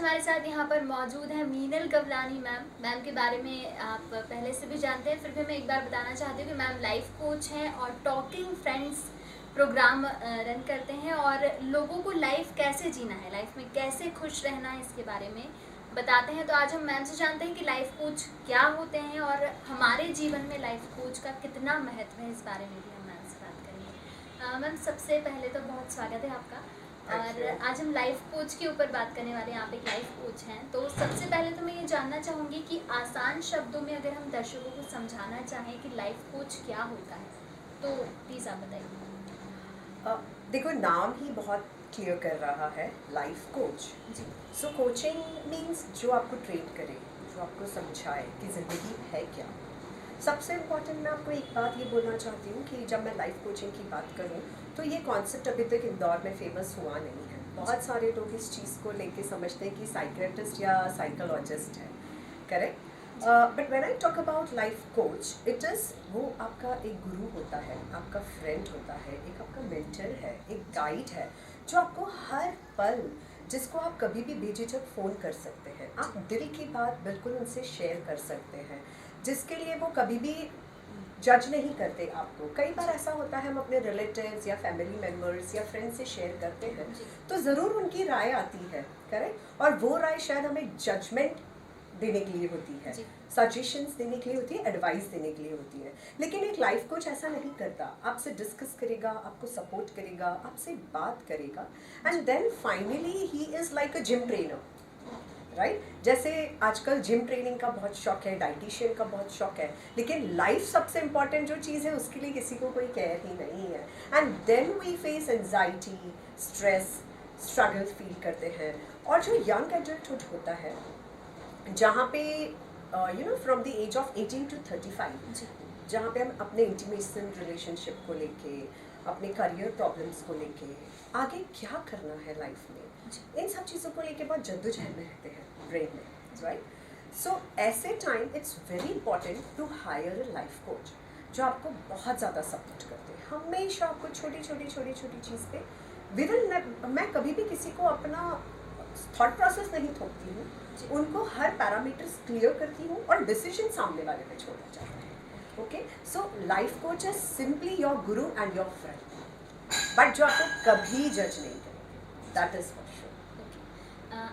हमारे साथ यहाँ पर मौजूद हैं मीनल गवलानी मैम। मैम के बारे में आप पहले से भी जानते हैं, फिर भी मैं एक बार बताना चाहती हूँ कि मैम लाइफ कोच हैं और टॉकिंग फ्रेंड्स प्रोग्राम रन करते हैं और लोगों को लाइफ कैसे जीना है, लाइफ में कैसे खुश रहना है, इसके बारे में बताते हैं। तो आज हम मैम से जानते हैं कि लाइफ कोच क्या होते हैं और हमारे जीवन में लाइफ कोच का कितना महत्व है, इस बारे में भी हम मैम से बात करेंगे। मैम सबसे पहले तो बहुत स्वागत है आपका। और आज हम लाइफ कोच के ऊपर बात करने वाले हैं। आप एक लाइफ कोच हैं, तो सबसे पहले तो मैं ये जानना चाहूँगी कि आसान शब्दों में अगर हम दर्शकों को समझाना चाहें कि लाइफ कोच क्या होता है, तो प्लीज़ आप बताइए। देखो, नाम ही बहुत क्लियर कर रहा है, लाइफ कोच। जी। सो कोचिंग मीन्स जो आपको ट्रेन करे, जो आपको समझाए कि ज़िंदगी है क्या। सबसे इम्पॉर्टेंट मैं आपको एक बात ये बोलना चाहती हूँ कि जब मैं लाइफ कोचिंग की बात करूँ तो ये कॉन्सेप्ट अभी तक इंदौर में फेमस हुआ नहीं है। बहुत सारे लोग इस चीज़ को लेके समझते हैं कि साइकियाट्रिस्ट या साइकोलॉजिस्ट है, correct. But when I talk about life coach, it is वो आपका एक गुरु होता है, आपका फ्रेंड होता है, एक आपका मेंटर है, एक गाइड है, जो आपको हर पल, जिसको आप कभी भी बेझिझक फ़ोन कर सकते हैं, आप दिल की बात बिल्कुल उनसे शेयर कर सकते हैं, जिसके लिए वो कभी भी जज नहीं करते आपको। कई बार ऐसा होता है, हम अपने रिलेटिव्स या फैमिली मेम्बर्स या फ्रेंड्स से शेयर करते हैं तो ज़रूर उनकी राय आती है, करेक्ट, और वो राय शायद हमें जजमेंट देने के लिए होती है, सजेशंस देने के लिए होती है, एडवाइस देने के लिए होती है। लेकिन एक लाइफ कोच ऐसा नहीं करता, आपसे डिस्कस करेगा, आपको सपोर्ट करेगा, आपसे बात करेगा, and then finally he is like a gym trainer, right. जैसे आजकल जिम ट्रेनिंग का बहुत शौक है, डाइटिशियन का बहुत शौक है, लेकिन लाइफ सबसे इम्पॉर्टेंट जो चीज़ है उसके लिए किसी को कोई केयर ही नहीं है। And then we face anxiety, stress, struggle feel करते हैं। और जो यंग एडल्टहुड होता है, जहाँ पे from the age of 18 to 35, जहाँ पे हम अपने इंटीमेशन रिलेशनशिप को लेके, अपने करियर प्रॉब्लम्स को लेके, आगे क्या करना है लाइफ में, इन सब चीज़ों को लेके बहुत जद्दोजहद में रहते हैं ब्रेन में, राइट। सो ऐसे time it's very important to hire a life coach, जो आपको बहुत ज़्यादा सपोर्ट करते हैं, हमेशा आपको छोटी छोटी चीज़ पे मैं कभी भी किसी को अपना थॉट प्रोसेस नहीं थोपती हूँ, उनको हर पैरामीटर्स क्लियर करती हूँ और डिसीजन सामने वाले पे छोड़ना चाहती हूँ। Okay, so life coach is simply your Guru and your friend, but जो आपको कभी जज नहीं करेंगे, दैट इज फॉर श्योर।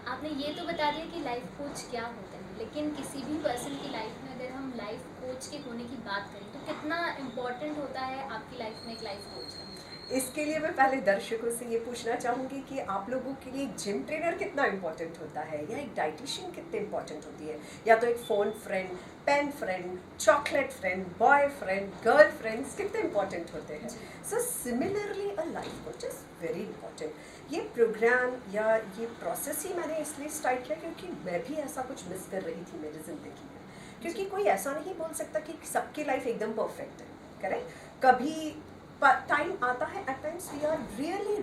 आपने ये तो बता दिया कि लाइफ कोच क्या होते हैं, लेकिन किसी भी पर्सन की लाइफ में अगर हम लाइफ कोच के होने की बात करें तो कितना इम्पोर्टेंट होता है आपकी लाइफ में एक लाइफ कोच का? इसके लिए मैं पहले दर्शकों से ये पूछना चाहूँगी कि आप लोगों के लिए जिम ट्रेनर कितना इम्पोर्टेंट होता है, या एक डाइटिशियन कितनी इम्पोर्टेंट होती है, या तो एक phone friend, pen friend, chocolate friend, boy friend, girl friends कितने इम्पोर्टेंट होते हैं। So similarly a life coach is very important. ये प्रोग्राम या ये प्रोसेस ही मैंने इसलिए स्टार्ट किया क्योंकि मैं भी ऐसा कुछ मिस कर रही थी मेरी ज़िंदगी में, क्योंकि कोई ऐसा नहीं बोल सकता कि सबकी लाइफ एकदम परफेक्ट है, करेक्ट। कभी टाइम आता है, at times we are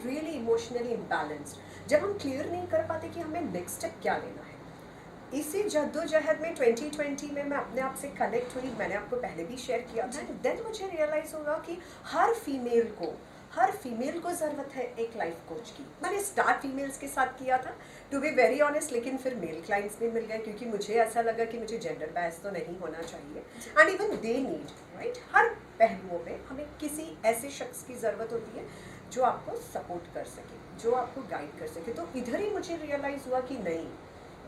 really emotionally imbalanced, जब हम क्लियर नहीं कर पाते कि हमें नेक्स्ट स्टेप क्या लेना है। इसी जद्दोजहद में 2020 में मैं अपने आप से कनेक्ट हुई, मैंने आपको पहले भी शेयर किया था। देन मुझे रियलाइज़ होगा कि हर फीमेल को ज़रूरत है एक लाइफ कोच की। मैंने स्टार्ट फीमेल्स के साथ किया था, टू बी वेरी ऑनेस्ट, लेकिन फिर मेल क्लाइंट्स भी मिल गए, क्योंकि मुझे ऐसा लगा कि मुझे जेंडर बैस तो नहीं होना चाहिए, and even they need, right. हर पहलुओं में हमें किसी ऐसे शख्स की ज़रूरत होती है जो आपको सपोर्ट कर सके, जो आपको गाइड कर सके। तो इधर ही मुझे रियलाइज़ हुआ कि नहीं,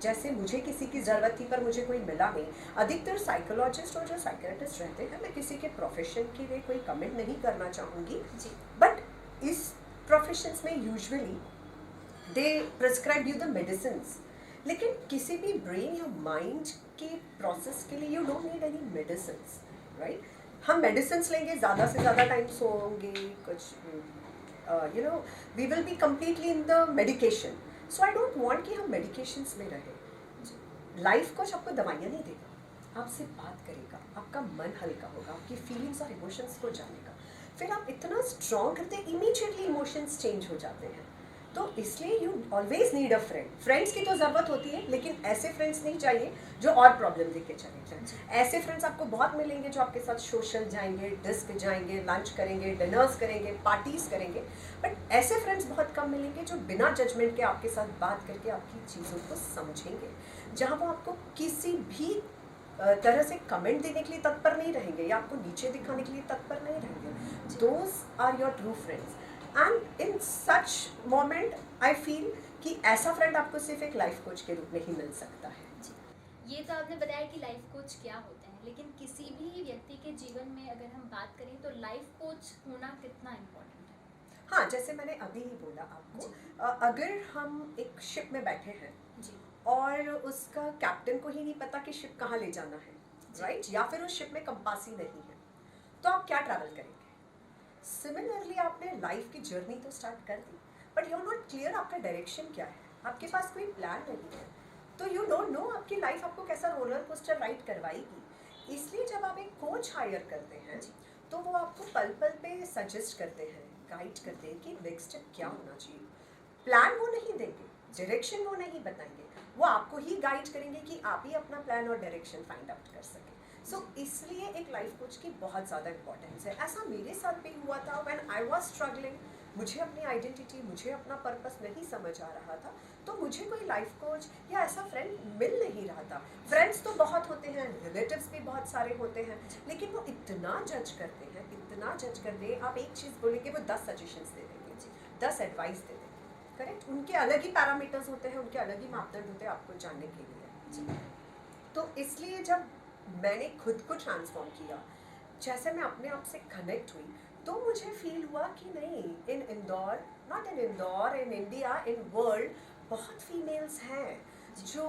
जैसे मुझे किसी की ज़रूरत थी पर मुझे कोई मिला नहीं। अधिकतर साइकोलॉजिस्ट और जो साइकियाट्रिस्ट रहते हैं, मैं किसी के प्रोफेशन के लिए कोई कमेंट नहीं करना चाहूँगी, बट इस प्रोफेशंस में usually they prescribe you the medicines, लेकिन किसी भी ब्रेन या माइंड के प्रोसेस के लिए you don't need any medicines, right. हम मेडिसिन्स लेंगे, ज़्यादा से ज़्यादा टाइम सोओगे, कुछ we will be completely in the medication. So I don't want कि हम मेडिकेशंस में रहें। लाइफ कोच आपको दवाइयाँ नहीं देगा, आपसे बात करेगा, आपका मन हल्का होगा, आपकी फीलिंग्स और इमोशंस को जानेगा, फिर आप इतना स्ट्रॉन्ग करते हैं, इमीडिएटली इमोशंस चेंज हो जाते हैं, तो इसलिए you always need a friend. Friends की तो ज़रूरत होती है, लेकिन ऐसे फ्रेंड्स नहीं चाहिए जो और प्रॉब्लम देके चले जाएं। ऐसे फ्रेंड्स आपको बहुत मिलेंगे जो आपके साथ सोशल जाएंगे, डिस्क जाएंगे, लंच करेंगे, डिनर्स करेंगे, पार्टीज करेंगे। बट ऐसे फ्रेंड्स बहुत कम मिलेंगे जो बिना जजमेंट के आपके साथ बात करके आपकी चीज़ों को समझेंगे, जहाँ वो आपको किसी भी तरह से कमेंट देने के लिए तत्पर नहीं रहेंगे या आपको नीचे दिखाने के लिए तत्पर नहीं रहेंगे। Those are your true friends. And in such moment I feel कि ऐसा फ्रेंड आपको सिर्फ एक लाइफ कोच के रूप में ही मिल सकता है। ये तो आपने बताया कि लाइफ कोच क्या होते हैं, लेकिन किसी भी व्यक्ति के जीवन में अगर हम बात करें तो लाइफ कोच होना कितना इम्पोर्टेंट है? हाँ, जैसे मैंने अभी ही बोला आपको, अगर हम एक शिप में बैठे हैं जी। और उसका कैप्टन को ही नहीं पता कि शिप कहाँ ले जाना है, राइट, या फिर उस शिप में कंपास ही नहीं है, तो आप क्या ट्रैवल करेंगे? सिमिलरली आपने लाइफ की जर्नी तो स्टार्ट कर दी, but you are not clear आपका डायरेक्शन क्या है, आपके पास कोई प्लान नहीं है, तो यू डोंट नो आपकी लाइफ आपको कैसा रोलर कोस्टर राइड करवाएगी। इसलिए जब आप एक कोच हायर करते हैं तो वो आपको पल पल पे सजेस्ट करते हैं, गाइड करते हैं कि नेक्स्ट स्टेप क्या होना चाहिए। प्लान वो नहीं देंगे, डायरेक्शन वो नहीं बताएंगे, वो आपको ही गाइड करेंगे कि आप ही अपना प्लान और डायरेक्शन फाइंड आउट कर सकें। सो इसलिए एक लाइफ कोच की बहुत ज़्यादा इंपॉर्टेंस है। ऐसा मेरे साथ भी हुआ था व्हेन आई वाज स्ट्रगलिंग, मुझे अपनी आइडेंटिटी, मुझे अपना पर्पस नहीं समझ आ रहा था, तो मुझे कोई लाइफ कोच या ऐसा फ्रेंड मिल नहीं रहा था। फ्रेंड्स तो बहुत होते हैं, रिलेटिव्स भी बहुत सारे होते हैं, लेकिन वो इतना जज करते हैं, इतना जज करते हैं, आप एक चीज़ बोलेंगे वो 10 सजेशंस दे देंगे, 10 एडवाइस दे देंगे, करेक्ट। उनके अलग ही पैरामीटर्स होते हैं, उनके अलग ही मापदंड होते हैं आपको जानने के लिए। तो इसलिए जब मैंने खुद को ट्रांसफॉर्म किया, जैसे मैं अपने आप से कनेक्ट हुई, तो मुझे फील हुआ कि नहीं, in Indore, not in Indore, in India, in world बहुत फीमेल्स हैं जो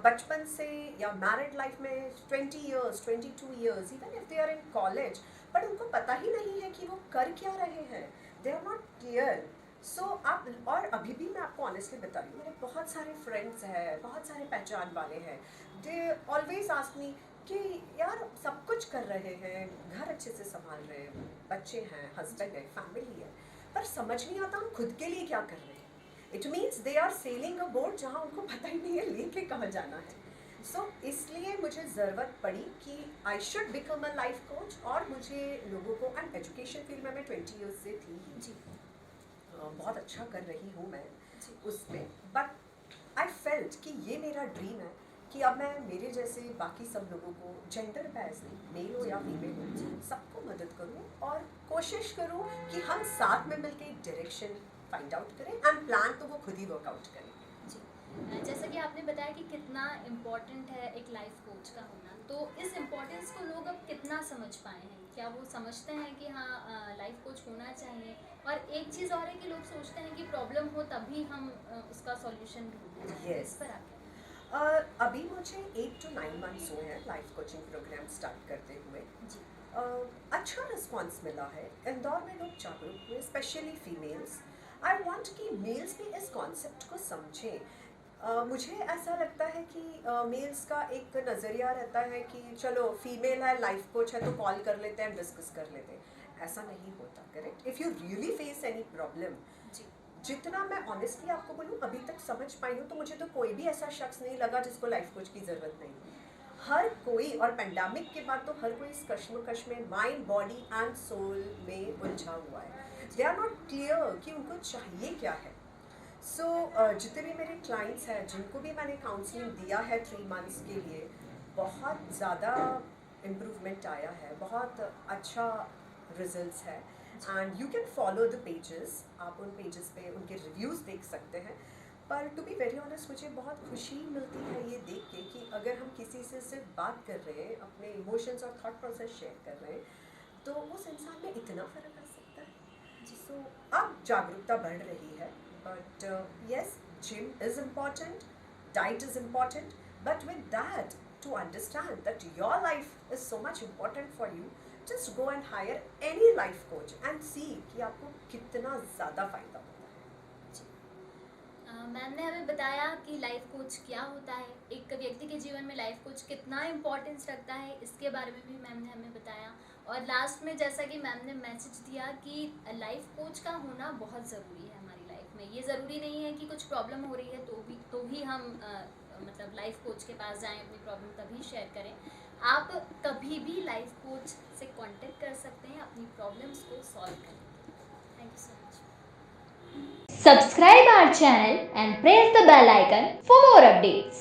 बचपन से या मैरिड लाइफ में 20 years, 22 years, even if they are in college, but उनको पता ही नहीं है कि वो कर क्या रहे हैं, दे आर नॉट क्लियर। सो आप, और अभी भी मैं आपको ऑनेस्टली बता रही हूँ, मेरे बहुत सारे फ्रेंड्स हैं, बहुत सारे पहचान वाले हैं, दे ऑलवेज आस्क मी कि यार सब कुछ कर रहे हैं, घर अच्छे से संभाल रहे हैं, बच्चे हैं, हस्बैंड है, फैमिली है, पर समझ नहीं आता हम खुद के लिए क्या कर रहे हैं। It means they are selling a boat जहाँ उनको पता ही नहीं है लेके कहाँ जाना है। सो इसलिए मुझे ज़रूरत पड़ी कि I should become a life coach, और मुझे लोगों को, एंड एजुकेशन फील्ड में मैं 20 ईयर्स से थी जी, बहुत अच्छा कर रही हूँ मैं उसमें, बट आई फेल्ट कि ये मेरा ड्रीम है कि अब मैं मेरे जैसे बाकी सब लोगों को, जेंडर बैज नहीं, मेल हो या फीमेल हो, सबको मदद करूँ और कोशिश करूँ कि हम साथ में मिलकर एक डायरेक्शन फाइंड आउट करें, एंड प्लान तो वो खुद ही वर्कआउट करें। जैसा कि आपने बताया कि कितना इम्पोर्टेंट है एक लाइफ कोच का होना, तो इस इम्पोर्टेंस को लोग अब कितना समझ पाए हैं? क्या वो समझते हैं कि हाँ लाइफ कोच होना चाहिए? और एक चीज़ और है कि लोग सोचते हैं कि प्रॉब्लम हो तभी हम उसका सॉल्यूशन ढूंढें। Yes. इस पर आप अभी मुझे 8 to 9 मंथ्स हुए हैं लाइफ कोचिंग प्रोग्राम स्टार्ट करते हुए जी। अच्छा रिस्पॉन्स मिला है, इंदौर में लोग जागरूक हुए, स्पेशली फीमेल्स। आई वांट कि मेल्स भी इस कॉन्सेप्ट को समझें। मुझे ऐसा लगता है कि मेल्स का एक नज़रिया रहता है कि चलो फीमेल है, लाइफ कोच है, तो कॉल कर लेते हैं, डिस्कस कर लेते हैं। ऐसा नहीं होता, correct. If you really face any problem, जितना मैं ऑनेस्टली आपको बोलूँ अभी तक समझ पाई हूँ, तो मुझे तो कोई भी ऐसा शख्स नहीं लगा जिसको लाइफ कोच की ज़रूरत नहीं। हर कोई, और पेंडेमिक के बाद तो हर कोई इस कश्मकश में, माइंड, बॉडी एंड सोल में उलझा हुआ है। दे आर नॉट क्लियर कि उनको चाहिए क्या है। सो जितने भी मेरे क्लाइंट्स हैं जिनको भी मैंने काउंसलिंग दिया है 3 मंथ्स के लिए, बहुत ज़्यादा इम्प्रूवमेंट आया है, बहुत अच्छा रिजल्ट्स है। And you can follow the pages, आप उन पेजेस पे उनके रिव्यूज़ देख सकते हैं। पर टू बी वेरी ऑनेस्ट, मुझे बहुत खुशी मिलती है ये देख के कि अगर हम किसी से सिर्फ बात कर रहे हैं, अपने इमोशंस और थॉट प्रोसेस शेयर कर रहे हैं, तो उस इंसान में इतना फ़र्क आ सकता है। सो अब जागरूकता बढ़ रही है, but yes, gym is important, diet is important, but with that, to understand that your life is so much important for you, just go and hire any life coach and see कि आपको कितना ज़्यादा फ़ायदा होता है। Ma'am ने हमें बताया कि लाइफ कोच क्या होता है, एक व्यक्ति के जीवन में लाइफ कोच कितना इम्पोर्टेंस रखता है, इसके बारे में भी मैम ने हमें बताया। और लास्ट में जैसा कि मैम ने मैसेज दिया कि लाइफ कोच का होना बहुत ज़रूरी है हमारी लाइफ में, ये ज़रूरी ज़रूरी नहीं है कि कुछ प्रॉब्लम हो रही है तो ही हम मतलब लाइफ कोच के पास जाएं, अपनी प्रॉब्लम तभी शेयर करें। आप कभी भी लाइफ कोच से कांटेक्ट कर सकते हैं अपनी प्रॉब्लम्स को सॉल्व करने के लिए। Thank you so much. Subscribe our channel and press the bell icon for more updates.